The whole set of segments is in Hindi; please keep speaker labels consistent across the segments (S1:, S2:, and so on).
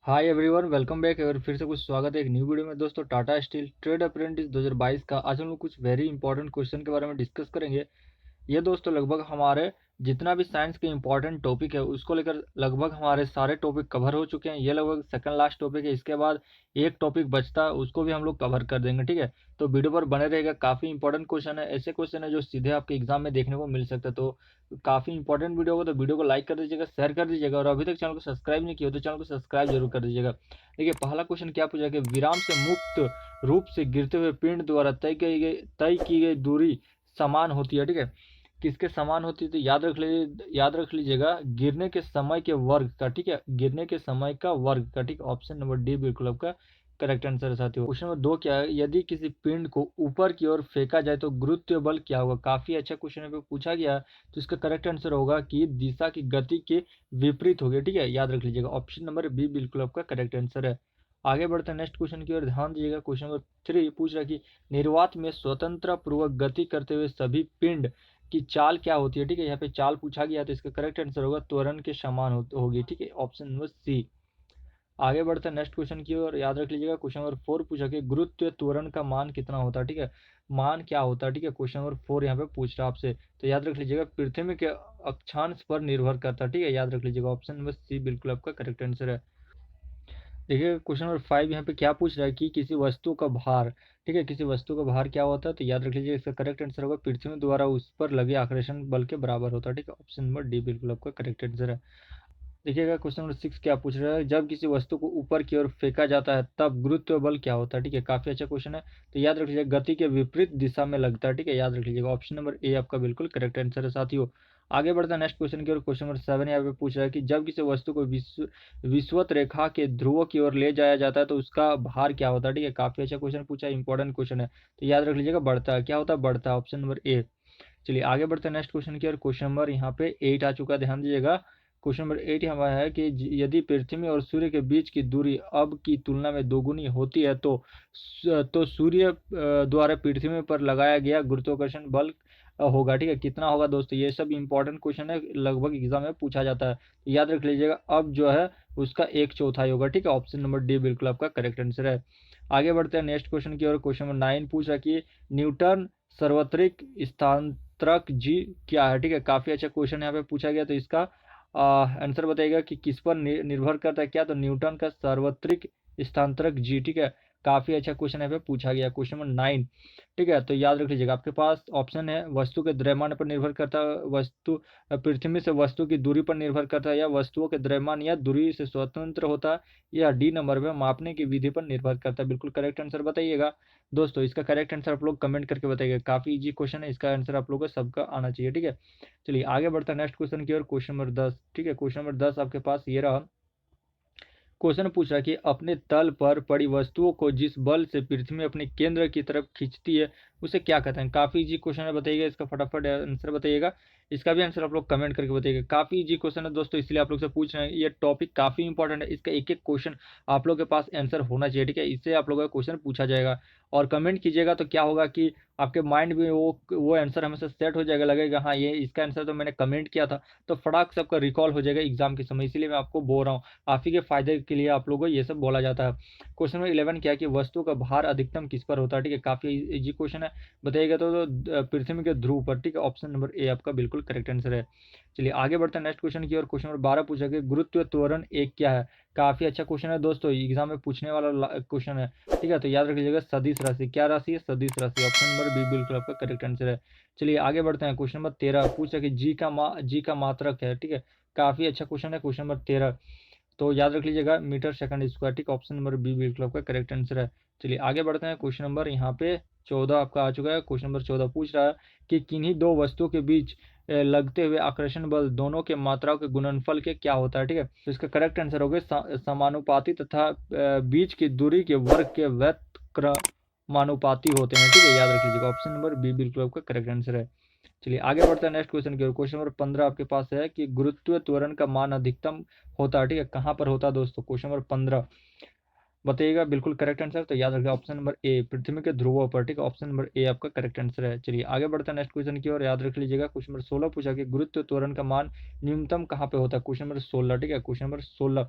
S1: Hi everyone, welcome back. और फिर से कुछ स्वागत है एक न्यू वीडियो में। दोस्तों, टाटा स्टील ट्रेड अप्रेंटिस 2022 का आज हम लोग कुछ वेरी इंपॉर्टेंट क्वेश्चन के बारे में डिस्कस करेंगे। ये दोस्तों लगभग हमारे जितना भी साइंस के इंपॉर्टेंट टॉपिक है उसको लेकर लगभग हमारे सारे टॉपिक कवर हो चुके हैं। ये लगभग सेकंड लास्ट टॉपिक है। इसके बाद एक टॉपिक बचता है, उसको भी हम लोग कवर कर देंगे। ठीक है, तो वीडियो पर बने रहेगा। काफ़ी इंपॉर्टेंट क्वेश्चन है, ऐसे क्वेश्चन है जो सीधे आपके एग्जाम में देखने को मिल सकता है। तो काफ़ी इंपॉर्टेंट वीडियो होगा, तो वीडियो को लाइक कर दीजिएगा, शेयर कर दीजिएगा, और अभी तक चैनल को सब्सक्राइब नहीं किया तो चैनल को सब्सक्राइब जरूर कर दीजिएगा। देखिए, पहला क्वेश्चन क्या पूछा कि विराम से मुक्त रूप से गिरते हुए पिंड द्वारा तय की गई दूरी समान होती है। ठीक है, किसके समान होती है? तो याद रख लीजिएगा, गिरने के समय के वर्ग का। ठीक है, गिरने के समय का वर्ग का। ठीक, ऑप्शन नंबर डी बिल्कुल आपका करेक्ट आंसर है साथियों। क्वेश्चन नंबर 2 क्या है? यदि किसी पिंड को ऊपर की ओर फेंका जाए तो गुरुत्व बल क्या होगा? काफी अच्छा क्वेश्चन पे पूछा गया। तो इसका करेक्ट आंसर होगा कि दिशा की गति के विपरीत होगी। ठीक है, याद रख लीजिएगा, ऑप्शन नंबर बी बिल्कुल आपका करेक्ट आंसर है। आगे बढ़ते हैं नेक्स्ट क्वेश्चन की ओर, ध्यान दीजिएगा। क्वेश्चन नंबर 3 पूछ रहा है कि निर्वात में स्वतंत्र पूर्वक गति करते हुए सभी पिंड की चाल क्या होती है? ठीक है, यहाँ पे चाल पूछा गया, तो इसका करेक्ट आंसर होगा त्वरण के समान होगी। ठीक है, ऑप्शन नंबर सी। आगे बढ़ते हैं नेक्स्ट क्वेश्चन की ओर, याद रख लीजिएगा। क्वेश्चन नंबर 4 पूछा कि गुरुत्व त्वरण का मान कितना होता है? ठीक है, मान क्या होता है? ठीक है, क्वेश्चन नंबर 4 यहाँ पे पूछ रहा है आपसे। तो याद रख लीजिएगा, पृथ्वी के अक्षांश पर निर्भर करता है। ठीक है, याद रख लीजिएगा, ऑप्शन नंबर सी बिल्कुल आपका करेक्ट आंसर है। देखिए, क्वेश्चन नंबर 5 यहाँ पे क्या पूछ रहा है कि किसी वस्तु का भार। ठीक है, किसी वस्तु का भार क्या होता है? तो याद रख लीजिए, इसका करेक्ट आंसर होगा पृथ्वी द्वारा उस पर लगे आकर्षण बल के बराबर होता है। ठीक है, ऑप्शन नंबर डी बिल्कुल आपका करेक्ट आंसर है। देखिएगा, क्वेश्चन नंबर 6 क्या पूछ रहा है? जब किसी वस्तु को ऊपर की ओर फेंका जाता है तब गुरुत्व बल क्या होता है? ठीक है, काफी अच्छा क्वेश्चन है। तो याद रख लीजिए, गति के विपरीत दिशा में लगता है। ठीक है, याद रख लीजिएगा, ऑप्शन नंबर ए आपका बिल्कुल करेक्ट आंसर है साथियों। आगे बढ़ता है नेक्स्ट क्वेश्चन की ओर। क्वेश्चन नंबर 7 यहाँ पे पूछ रहा है कि जब किसी वस्तु को विषुवत रेखा के ध्रुव की ओर ले जाया जाता है तो उसका भार क्या होता है? ठीक है, काफी अच्छा क्वेश्चन पूछा है, इंपॉर्टेंट क्वेश्चन है। तो याद रख लीजिएगा, बढ़ता है। क्या होता है? बढ़ता है, ऑप्शन नंबर ए। चलिए आगे बढ़ते हैं नेक्स्ट क्वेश्चन की ओर। क्वेश्चन नंबर यहाँ पे 8 आ चुका है, ध्यान दीजिएगा। क्वेश्चन नंबर 8 हमारा है कि यदि पृथ्वी और सूर्य के बीच की दूरी अब की तुलना में दोगुनी होती है तो सूर्य द्वारा पृथ्वी पर लगाया गया गुरुत्वाकर्षण बल होगा। ठीक है, कितना होगा दोस्तों? ये सब इंपॉर्टेंट क्वेश्चन है, लगभग एग्जाम में पूछा जाता है। तो याद रख लीजिएगा, अब जो है उसका 1/4 होगा। ठीक है, ऑप्शन नंबर डी बिल्कुल आपका करेक्ट आंसर है। आगे बढ़ते हैं नेक्स्ट क्वेश्चन की ओर। क्वेश्चन नंबर 9 पूछ रहा है कि न्यूटन सार्वत्रिक स्थानांतरक जी क्या है? ठीक है, काफी अच्छा क्वेश्चन यहाँ पे पूछा गया। तो इसका आंसर बताइएगा कि किस पर निर्भर करता है? क्या? तो न्यूटन का सार्वत्रिक स्थानांतरक जी। ठीक है, काफी अच्छा क्वेश्चन यहाँ पे पूछा गया, क्वेश्चन नंबर 9। ठीक है, तो याद रख लीजिएगा, आपके पास ऑप्शन है वस्तु के द्रव्यमान पर निर्भर करता है, वस्तु पृथ्वी से वस्तु की दूरी पर निर्भर करता है, या वस्तुओं के द्रव्यमान या दूरी से स्वतंत्र होता है, या डी नंबर में मापने की विधि पर निर्भर करता है। बिल्कुल करेक्ट आंसर बताइएगा दोस्तों। इसका करेक्ट आंसर आप लोग कमेंट करके बताइएगा, काफी इजी क्वेश्चन है, इसका आंसर आप लोगों को सबका आना चाहिए। ठीक है, चलिए आगे बढ़ता है नेक्स्ट क्वेश्चन की ओर। Question number 10। ठीक है, क्वेश्चन नंबर 10 आपके पास ये रहा। क्वेश्चन पूछ रहा है कि अपने तल पर पड़ी वस्तुओं को जिस बल से पृथ्वी अपने केंद्र की तरफ खींचती है उसे क्या कहते हैं? काफी इजी क्वेश्चन है, बताइएगा इसका फटाफट आंसर बताइएगा। इसका भी आंसर आप लोग कमेंट करके बताइएगा। काफी इजी क्वेश्चन है दोस्तों, इसलिए आप लोग से पूछ रहे हैं। ये टॉपिक काफी इंपॉर्टेंट है, इसका एक एक क्वेश्चन आप लोग के पास आंसर होना चाहिए। ठीक है, इससे आप लोगों का क्वेश्चन पूछा जाएगा और कमेंट कीजिएगा, तो क्या होगा कि आपके माइंड में वो आंसर हमेशा सेट हो जाएगा, लगेगा हाँ ये इसका आंसर तो मैंने कमेंट किया था, तो फटाक से आपका रिकॉल हो जाएगा एग्जाम के समय। इसीलिए मैं आपको बोल रहा हूँ, आप ही के फायदे के लिए आप लोगों को ये सब बोला जाता है। क्वेश्चन नंबर 11 क्या है कि वस्तु का भार अधिकतम किस पर होता है? ठीक है, काफी इजी क्वेश्चन है, बताइएगा तो पृथ्वी के ध्रुव पर। ठीक है, ऑप्शन नंबर ए आपका बिल्कुल करेक्ट आंसर है। चलिए आगे बढ़ते हैं नेक्स्ट क्वेश्चन की ओर। क्वेश्चन नंबर 12 पूछा कि गुरुत्व त्वरण एक क्या है? काफी अच्छा क्वेश्चन है दोस्तों, एग्जाम में पूछने वाला क्वेश्चन है। ठीक है, तो याद रख लीजिएगा, सदिश राशि। क्या राशि है? सदिश राशि, ऑप्शन नंबर बी बिल्कुल आपका करेक्ट आंसर है। चलिए आगे बढ़ते हैं। क्वेश्चन नंबर 13 पूछा कि जी का मात्रक है। ठीक है, काफी अच्छा क्वेश्चन है, क्वेश्चन नंबर 13। तो याद रख लीजिएगा, मीटर सेकंड स्क्वायर। ठीक, ऑप्शन नंबर बी बिल्कुल आपका करेक्ट आंसर है। चलिए आगे बढ़ते हैं। क्वेश्चन नंबर यहाँ पे 14 आपका आ चुका है। क्वेश्चन नंबर 14 पूछ रहा है कि किन्हीं दो वस्तुओं के बीच लगते हुए आकर्षण बल दोनों के मात्राओं के गुणनफल के क्या होता है? ठीक है, तो इसका करेक्ट आंसर होगा समानुपाती तथा बीच की दूरी के वर्ग के व्यस्तक्रमानुपाती होते हैं। ठीक है, याद रख लीजिएगा, ऑप्शन नंबर बी बिल्कुल आपका करेक्ट आंसर है। चलिए आगे बढ़ते हैं नेक्स्ट क्वेश्चन की ओर। क्वेश्चन नंबर 15 आपके पास है कि गुरुत्व त्वरण का मान अधिकतम होता है। ठीक है, कहाँ पर होता है दोस्तों? क्वेश्चन नंबर 15 बताइएगा, बिल्कुल करेक्ट आंसर। तो याद रखिए, ऑप्शन नंबर ए पृथ्वी के ध्रुवों पर। ठीक है, ऑप्शन नंबर ए आपका करेक्ट आंसर है। चलिए आगे बढ़ते हैं नेक्स्ट क्वेश्चन की ओर, याद रख लीजिएगा। क्वेश्चन नंबर 16 पूछा कि गुरुत्व त्वरण का मान न्यूनतम कहाँ पे होता है? Question number 16। ठीक है, क्वेश्चन नंबर 16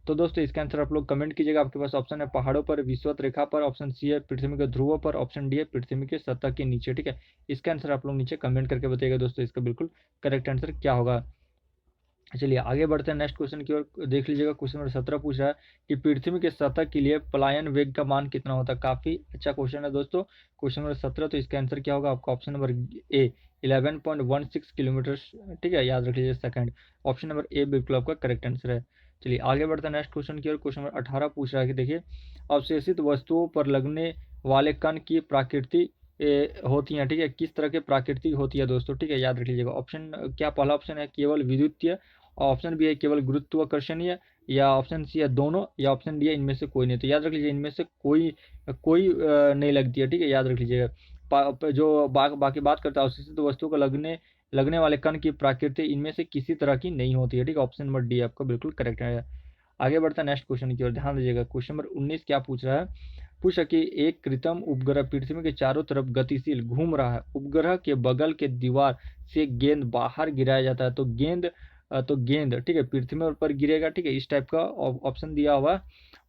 S1: तो दोस्तों इसका आंसर आप लोग कमेंट कीजिएगा। आपके पास ऑप्शन है पहाड़ों पर, विषुवत रेखा पर, ऑप्शन सी है पृथ्वी के ध्रुवों पर, ऑप्शन डी है पृथ्वी के सतह के नीचे। ठीक है, इसका आंसर आप लोग नीचे कमेंट करके बताइएगा दोस्तों, इसका बिल्कुल करेक्ट आंसर क्या होगा। चलिए आगे बढ़ते हैं नेक्स्ट क्वेश्चन की ओर। देख लीजिएगा क्वेश्चन नंबर 17 पूछ रहा है कि पृथ्वी के सतह के लिए पलायन वेग का मान कितना होता है। काफी अच्छा क्वेश्चन है दोस्तों, क्वेश्चन नंबर 17। तो इसका आंसर क्या होगा आपका, ऑप्शन नंबर ए 11.16 किलोमीटर, ठीक है, याद रख लीजिए सेकंड। ऑप्शन नंबर ए बिल्कुल आपका करेक्ट आंसर है। चलिए आगे बढ़ते हैं नेक्स्ट क्वेश्चन की ओर। क्वेश्चन नंबर 18 पूछ रहा है कि देखिए अवशेषित वस्तुओं पर लगने वाले कण की प्रकृति होती है, ठीक है, किस तरह की प्रकृति होती है दोस्तों, ठीक है, याद रख लीजिएगा। ऑप्शन क्या, पहला ऑप्शन है केवल विद्युतीय, ऑप्शन बी है केवल गुरुत्वाकर्षणीय, या ऑप्शन सी है दोनों, या ऑप्शन डी है इनमें से कोई नहीं। तो याद रख लीजिए इनमें से कोई कोई नहीं लगती है, ठीक है, याद रख लीजिएगा। जो बाकी बात करता है अवशेषित वस्तु को लगने लगने वाले कण की प्रकृति इनमें से किसी तरह की नहीं होती है, ठीक है, ऑप्शन नंबर डी आपका बिल्कुल करेक्ट है। आगे बढ़ता है नेक्स्ट क्वेश्चन की ओर, ध्यान दीजिएगा। क्वेश्चन नंबर 19 क्या पूछ रहा है, पूछा कि एक कृत्रिम उपग्रह पृथ्वी के चारों तरफ गतिशील घूम रहा है, उपग्रह के बगल के दीवार से गेंद बाहर गिराया जाता है, तो गेंद, ठीक है, पृथ्वी पर गिरेगा, ठीक है, इस टाइप का ऑप्शन दिया हुआ है।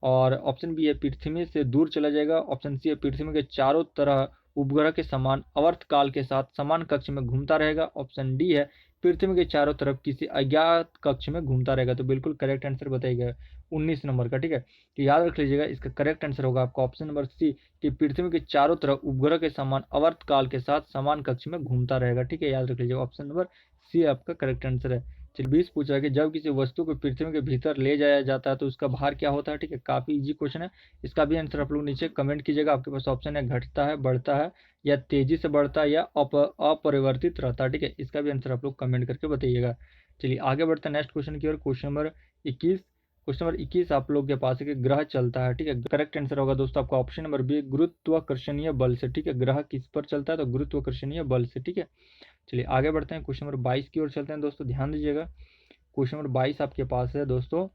S1: और ऑप्शन बी है पृथ्वी से दूर चला जाएगा, ऑप्शन सी है पृथ्वी के चारों तरह उपग्रह के समान आवर्त काल के साथ समान कक्ष में घूमता रहेगा, ऑप्शन डी है पृथ्वी के चारों तरफ किसी अज्ञात कक्ष में घूमता रहेगा। तो बिल्कुल करेक्ट आंसर बताइएगा 19 नंबर का, ठीक है। तो याद रख लीजिएगा इसका करेक्ट आंसर होगा आपका ऑप्शन नंबर सी कि पृथ्वी के चारों तरफ उपग्रह के समान आवर्त काल के साथ समान कक्ष में घूमता रहेगा, ठीक है, याद रख लीजिएगा ऑप्शन नंबर सी आपका करेक्ट आंसर है। चलिए 20 पूछा है कि जब किसी वस्तु को पृथ्वी के भीतर ले जाया जाता है तो उसका भार क्या होता है, ठीक है, काफी इजी क्वेश्चन है। इसका भी आंसर आप लोग नीचे कमेंट कीजिएगा। आपके पास ऑप्शन है घटता है, बढ़ता है, या तेजी से बढ़ता है, या अपरिवर्तित रहता है, ठीक है, इसका भी आंसर आप लोग कमेंट करके बताइएगा। चलिए आगे बढ़ते हैं नेक्स्ट क्वेश्चन की ओर। क्वेश्चन नंबर 21, क्वेश्चन नंबर 21 आप लोग के पास है कि ग्रह चलता है, ठीक है, करेक्ट आंसर होगा दोस्तों आपका ऑप्शन नंबर बी गुरुत्वाकर्षणीय बल से, ठीक है, ग्रह किस पर चलता है, तो गुरुत्वाकर्षणीय बल से, ठीक है। चलिए आगे बढ़ते हैं क्वेश्चन नंबर 22 की ओर चलते हैं दोस्तों, ध्यान दीजिएगा। क्वेश्चन नंबर 22 आपके पास है दोस्तों,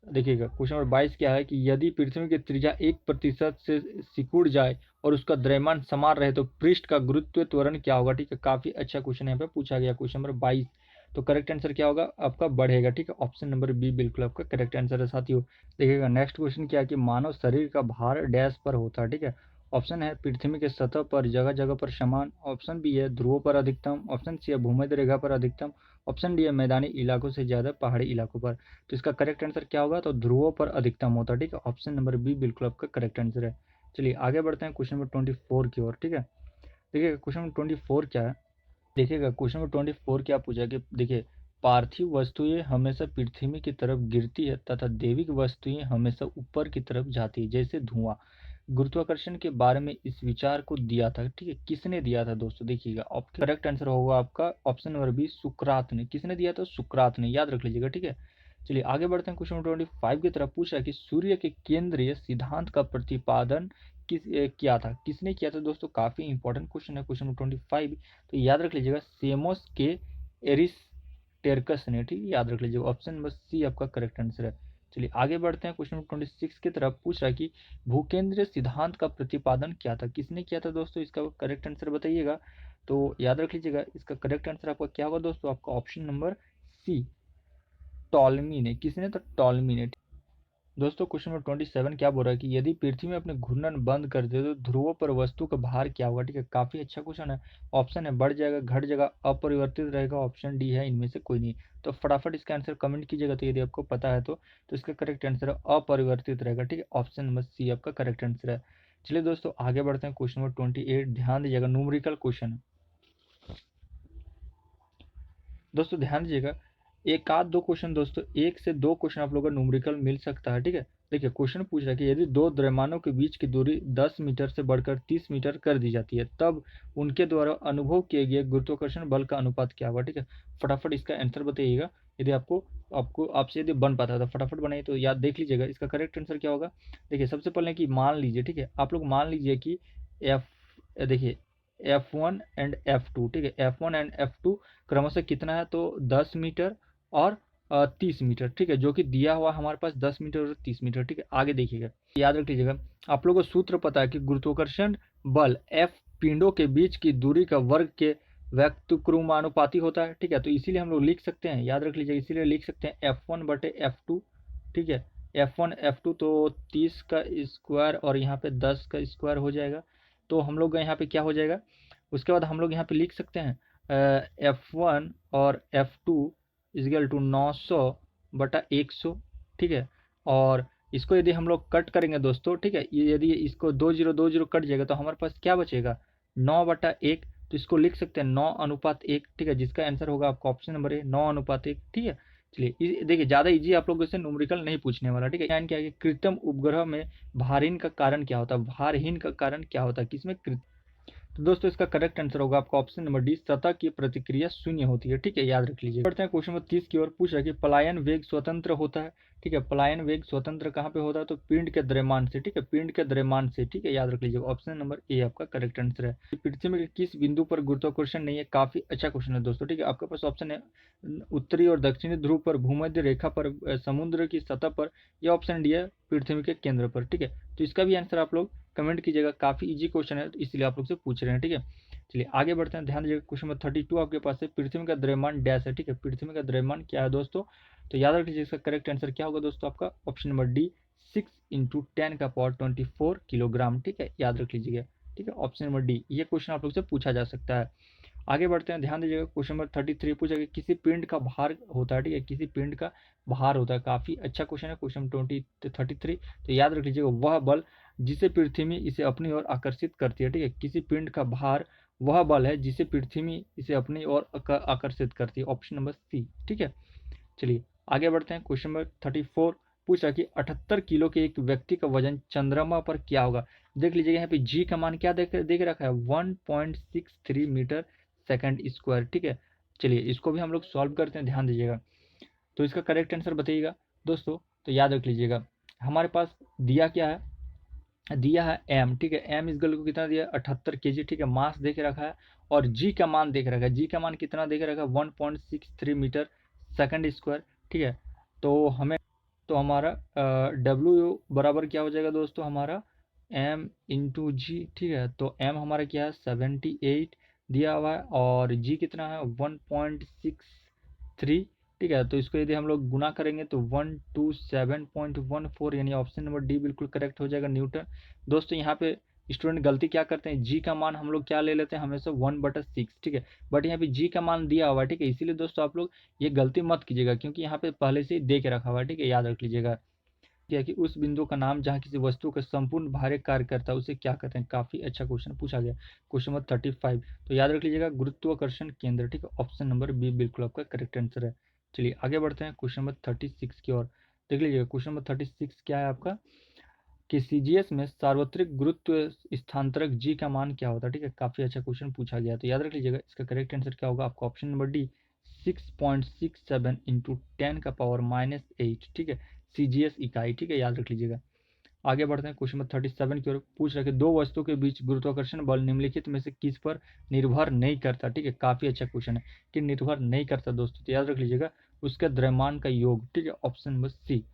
S1: देखिएगा क्वेश्चन नंबर 22 क्या है कि यदि पृथ्वी की त्रिज्या 1% से सिकुड़ जाए और उसका द्रव्यमान समान रहे तो पृष्ठ का गुरुत्व त्वरण क्या होगा, ठीक है, काफी अच्छा क्वेश्चन यहाँ पे पूछा गया क्वेश्चन नंबर 22। तो करेक्ट आंसर क्या होगा आपका, बढ़ेगा, ठीक है, ऑप्शन नंबर बी बिल्कुल आपका करेक्ट आंसर है साथियों। देखिएगा नेक्स्ट क्वेश्चन क्या है कि मानव शरीर का भार डैश पर होता है, ठीक है, ऑप्शन है पृथ्वी के सतह पर जगह जगह पर समान, ऑप्शन बी है ध्रुवों पर अधिकतम, ऑप्शन सी है भूमध्य रेखा पर अधिकतम, ऑप्शन डी है मैदानी इलाकों से ज्यादा पहाड़ी इलाकों पर। तो इसका करेक्ट आंसर क्या होगा, तो ध्रुवों पर अधिकतम होता है, ठीक है, ऑप्शन नंबर बी बिल्कुल आपका करेक्ट आंसर है। चलिए आगे बढ़ते हैं क्वेश्चन नंबर 24 की ओर, ठीक है। देखिए क्वेश्चन नंबर 24 क्या है, देखिएगा क्वेश्चन नंबर 24 क्या पूछा कि देखिए पार्थिव वस्तुएं हमेशा पृथ्वी की तरफ गिरती है तथा दैविक वस्तुएं हमेशा ऊपर की तरफ जाती है, जैसे धुआं। गुरुत्वाकर्षण के बारे में इस विचार को दिया था, ठीक है, किसने दिया था दोस्तों, देखिएगा करेक्ट आंसर होगा आपका ऑप्शन नंबर बी सुकरात ने। किसने दिया था, सुकरात ने, याद रख लीजिएगा, ठीक है। चलिए आगे बढ़ते हैं क्वेश्चन नंबर 25 की तरफ। पूछा कि सूर्य के केंद्रीय सिद्धांत का प्रतिपादन किया था, किसने किया था दोस्तों, काफी इंपॉर्टेंट क्वेश्चन है क्वेश्चन नंबर 25। तो याद रख लीजिएगा सेमोस के एरिस्टेरकस ने, ठीक है, याद रख लीजिएगा ऑप्शन नंबर सी आपका करेक्ट आंसर है। चलिए आगे बढ़ते हैं क्वेश्चन नंबर 26 की तरफ। पूछ रहा है कि भूकेंद्रीय सिद्धांत का प्रतिपादन क्या था, किसने किया था दोस्तों, इसका करेक्ट आंसर बताइएगा। तो याद रख लीजिएगा इसका करेक्ट आंसर आपका क्या होगा दोस्तों, आपका ऑप्शन नंबर सी टॉलमी ने। किसने, तो टॉलमी ने। दोस्तों क्वेश्चन नंबर 27 क्या बोल रहा है कि यदि पृथ्वी में अपने घूर्णन बंद कर दे तो ध्रुवों पर वस्तु का भार क्या होगा, ठीक है, काफी अच्छा क्वेश्चन है। ऑप्शन है बढ़ जाएगा, घट जाएगा, अपरिवर्तित रहेगा, ऑप्शन डी है इनमें से कोई नहीं। तो फटाफट इसका आंसर कमेंट कीजिएगा, तो यदि आपको पता है तो इसका करेक्ट आंसर है अपरिवर्तित रहेगा, ठीक है, ऑप्शन नंबर सी आपका करेक्ट आंसर है। चलिए दोस्तों आगे बढ़ते हैं क्वेश्चन नंबर 28, ध्यान दीजिएगा, न्यूमेरिकल क्वेश्चन। दोस्तों ध्यान दीजिएगा, एक आध दो क्वेश्चन दोस्तों, एक से दो क्वेश्चन आप लोगों को न्यूमेरिकल मिल सकता है, ठीक है। देखिए क्वेश्चन पूछ रहा है कि यदि दो द्रव्यमानों के बीच की दूरी 10 मीटर से बढ़कर 30 मीटर कर दी जाती है तब उनके द्वारा अनुभव किए गए गुरुत्वाकर्षण बल का अनुपात क्या होगा, ठीक है, फटाफट इसका आंसर बताइएगा। यदि आपको आपको आपसे यदि बन पाता है तो फटाफट बनाइए, तो याद देख लीजिएगा इसका करेक्ट आंसर क्या होगा। देखिए सबसे पहले कि मान लीजिए, ठीक है, आप लोग मान लीजिए कि एफ, देखिए F1 एंड F2, ठीक है, F1 एंड F2 क्रमशः कितना है, तो 10 मीटर और 30 मीटर, ठीक है, जो कि दिया हुआ हमारे पास 10 मीटर और 30 मीटर, ठीक है। आगे देखिएगा, याद रख लीजिएगा, आप लोगों को सूत्र पता है कि गुरुत्वाकर्षण बल F पिंडों के बीच की दूरी का वर्ग के व्युत्क्रमानुपाती होता है, ठीक है, तो इसीलिए हम लोग लिख सकते हैं, याद रख लीजिए, इसीलिए लिख सकते हैं F1 बटे F2, ठीक है, F1 F2 तो 30 का स्क्वायर और यहाँ पे 10 का स्क्वायर हो जाएगा, तो हम लोग यहाँ पे क्या हो जाएगा, उसके बाद हम लोग यहाँ पे लिख सकते हैं F1 और F2 इजगल टू 900/100, ठीक है। और इसको यदि हम लोग कट करेंगे दोस्तों, ठीक है, ये यदि इसको 2 0 2 0 कट जाएगा तो हमारे पास क्या बचेगा, 9/1, तो इसको लिख सकते हैं 9:1, ठीक है, जिसका आंसर होगा आपका ऑप्शन नंबर ए 9:1, ठीक है। चलिए देखिए, ज़्यादा इजी आप लोगों से न्यूमेरिकल नहीं पूछने वाला, ठीक है। यानी क्या है कि कृत्रिम उपग्रह में भारहीन का कारण क्या होता है, भारहीन का कारण क्या होता है, किसमें तो दोस्तों इसका करेक्ट आंसर होगा आपका ऑप्शन नंबर डी, सतह की प्रतिक्रिया शून्य होती है, ठीक है, याद रख लीजिए। बढ़ते हैं क्वेश्चन नंबर 30 की ओर। पूछ रहा है कि पलायन वेग स्वतंत्र होता है, ठीक है, पलायन वेग स्वतंत्र कहाँ पे होता है, तो पिंड के द्रव्यमान से, ठीक है, पिंड के द्रव्यमान से, ठीक है, याद रख लीजिए। ऑप्शन नंबर ए आपका करेक्ट आंसर है। पृथ्वी के किस बिंदु पर गुरुत्वाकर्षण नहीं है, काफी अच्छा क्वेश्चन है दोस्तों, ठीक है। आपके पास ऑप्शन है उत्तरी और दक्षिणी ध्रुव पर, भूमध्य रेखा पर, समुद्र की सतह पर, या ऑप्शन डी है पृथ्वी के केंद्र पर, ठीक है। तो इसका भी आंसर आप लोग कमेंट कीजिएगा, काफी इजी क्वेश्चन है, इसलिए आप लोग से पूछ रहे हैं, ठीक है। चलिए आगे बढ़ते हैं, ध्यान दीजिएगा। क्वेश्चन नंबर 32 आपके पास है, पृथ्वी का द्रव्यमान डैश है, ठीक है, पृथ्वी का द्रव्यमान क्या है दोस्तों, तो याद रख लीजिए इसका करेक्ट आंसर क्या होगा दोस्तों, आपका ऑप्शन नंबर डी 6 × 10⁻24 किलोग्राम, ठीक है, याद रख लीजिएगा, ठीक है, ऑप्शन नंबर डी। ये क्वेश्चन आप लोग से पूछा जा सकता है। आगे बढ़ते हैं, ध्यान दीजिएगा। क्वेश्चन नंबर 33 पूछा कि किसी पिंड का भार होता है, ठीक है, किसी पिंड का भार होता है, काफी अच्छा क्वेश्चन है क्वेश्चन 33। तो याद रख लीजिएगा, वह बल जिसे पृथ्वी इसे अपनी ओर आकर्षित करती है, ठीक है, किसी पिंड का भार वह बल है जिसे पृथ्वी इसे अपनी ओर आकर्षित करती है, ऑप्शन नंबर सी, ठीक है। चलिए आगे बढ़ते हैं। क्वेश्चन नंबर 34 पूछ रहा कि 78 किलो के एक व्यक्ति का वजन चंद्रमा पर क्या होगा। देख लीजिएगा यहाँ पे जी का मान क्या देख रखा है, 1.63 मीटर सेकंड स्क्वायर, ठीक है। चलिए इसको भी हम लोग सॉल्व करते हैं, ध्यान दीजिएगा। तो इसका करेक्ट आंसर बताइएगा दोस्तों, तो याद रख लीजिएगा, हमारे पास दिया क्या है, दिया है एम, ठीक है, एम इस गल को कितना दिया 78 केजी, ठीक है, मास देख रखा है, और जी का मान देख रखा है, जी का मान कितना देख रखा है 1.63 मीटर सेकंड स्क्वायर, ठीक है। तो हमें, तो हमारा डब्ल्यू बराबर क्या हो जाएगा दोस्तों, हमारा एम इंटू जी, ठीक है। तो एम हमारा क्या है 78 दिया हुआ है, और जी कितना है 1.63, ठीक है। तो इसको यदि हम लोग गुना करेंगे तो 127.14, यानी ऑप्शन नंबर डी बिल्कुल करेक्ट हो जाएगा, न्यूटन। दोस्तों यहाँ पे स्टूडेंट गलती क्या करते हैं, जी का मान हम लोग क्या ले लेते हैं हमेशा 1/6, ठीक है, बट यहाँ पे जी का मान दिया हुआ है, ठीक है, इसीलिए दोस्तों आप लोग ये गलती मत कीजिएगा, क्योंकि यहाँ पे पहले से ही दे के रखा हुआ है, ठीक है, याद रख लीजिएगा। क्या कि उस बिंदु का नाम जहाँ किसी वस्तु का संपूर्ण भार कार्य करता है उसे क्या कहते हैं, काफी अच्छा क्वेश्चन पूछा गया, क्वेश्चन नंबर 35। तो याद रख लीजिएगा गुरुत्वाकर्षण केंद्र, ठीक है, ऑप्शन नंबर बी बिल्कुल आपका करेक्ट आंसर है। चलिए आगे बढ़ते हैं क्वेश्चन नंबर 36 की ओर। देख लीजिएगा क्वेश्चन नंबर 36 क्या है आपका, कि सीजीएस में सार्वत्रिक गुरुत्व स्थानांतरक जी का मान क्या होता है, ठीक है, काफी अच्छा क्वेश्चन पूछा गया। तो याद रख लीजिएगा इसका करेक्ट आंसर क्या होगा, आपका ऑप्शन नंबर डी 6.67 × 10⁻⁸, ठीक है, सीजीएस इकाई, ठीक है, याद रख लीजिएगा। आगे बढ़ते हैं क्वेश्चन नंबर 37 की ओर। पूछ रहा है कि दो वस्तुओं के बीच गुरुत्वाकर्षण बल निम्नलिखित में से किस पर निर्भर नहीं करता, ठीक है, काफी अच्छा क्वेश्चन है कि निर्भर नहीं करता दोस्तों, तो याद रख लीजिएगा उसके द्रव्यमान का योग, ठीक है, ऑप्शन नंबर सी।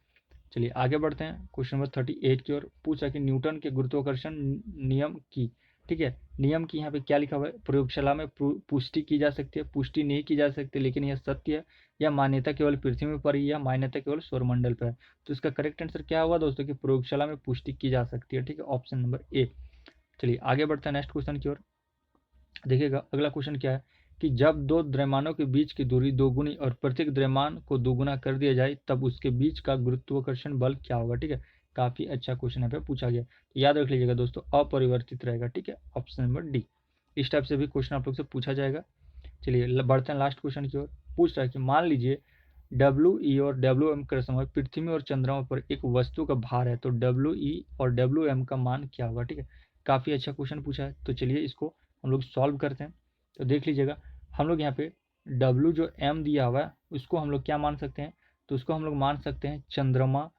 S1: चलिए आगे बढ़ते हैं क्वेश्चन नंबर 38 की ओर। पूछा कि न्यूटन के गुरुत्वाकर्षण नियम की, ठीक है, नियम की यहाँ पे क्या लिखा हुआ है, प्रयोगशाला में पुष्टि की जा सकती है, पुष्टि नहीं की जा सकती, लेकिन यह सत्य है, या मान्यता केवल पृथ्वी पर ही, या मान्यता केवल सौरमंडल पर है। तो इसका करेक्ट आंसर क्या होगा दोस्तों, कि प्रयोगशाला में पुष्टि की जा सकती है, ठीक है, ऑप्शन नंबर ए। चलिए आगे बढ़ते हैं नेक्स्ट क्वेश्चन की ओर। देखिएगा अगला क्वेश्चन क्या है, कि जब दो द्रव्यमानों के बीच की दूरी दोगुनी और प्रत्येक द्रव्यमान को दोगुना कर दिया जाए तब उसके बीच का गुरुत्वाकर्षण बल क्या होगा, ठीक है, काफी अच्छा क्वेश्चन यहाँ पे पूछा गया। तो याद रख लीजिएगा दोस्तों, अपरिवर्तित रहेगा, ठीक है, ऑप्शन नंबर डी। इस टाइप से भी क्वेश्चन आप लोग से पूछा जाएगा। चलिए बढ़ते हैं लास्ट क्वेश्चन की ओर। पूछ रहा है कि मान लीजिए डब्ल्यू ई और डब्ल्यू एम का समय पृथ्वी और चंद्रमा पर एक वस्तु का भार है, तो डब्ल्यू ई और डब्ल्यू एम का मान क्या होगा, ठीक है, काफी अच्छा क्वेश्चन पूछा है। तो चलिए इसको हम लोग सॉल्व करते हैं। तो देख लीजिएगा हम लोग यहाँ पे डब्ल्यू जो एम दिया हुआ है उसको हम लोग क्या मान सकते हैं, तो उसको हम लोग मान सकते हैं चंद्रमा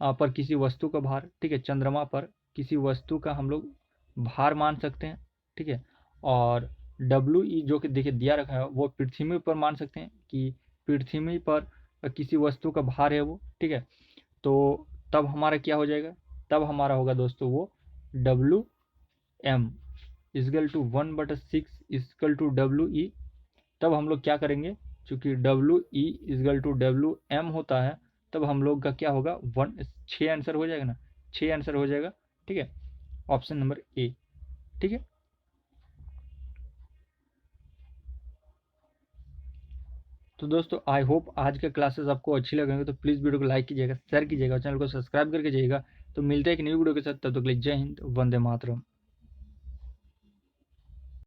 S1: पर किसी वस्तु का भार, ठीक है, चंद्रमा पर किसी वस्तु का हम लोग भार मान सकते हैं, ठीक है। और डब्ल्यू ई जो कि देखिए दिया रखा है वो पृथ्वी पर मान सकते हैं कि पृथ्वी पर किसी वस्तु का भार है वो, ठीक है। तो तब हमारा क्या हो जाएगा, तब हमारा होगा दोस्तों वो W M is equal to 1/6 is equal to W E. तब हम लोग क्या करेंगे, चूंकि W E is equal to W M होता है, तब हम लोग का क्या होगा, 6 आंसर हो जाएगा ना, 6 आंसर हो जाएगा। ठीक है, ऑप्शन नंबर ए। ठीक है, तो दोस्तों आई होप आज के क्लासेस आपको अच्छी लगेंगे, तो प्लीज़ वीडियो को लाइक कीजिएगा, शेयर कीजिएगा, चैनल को सब्सक्राइब करके जाइएगा। तो मिलते हैं एक न्यू वीडियो के साथ, तब तक के लिए जय हिंद, वंदे मातरम।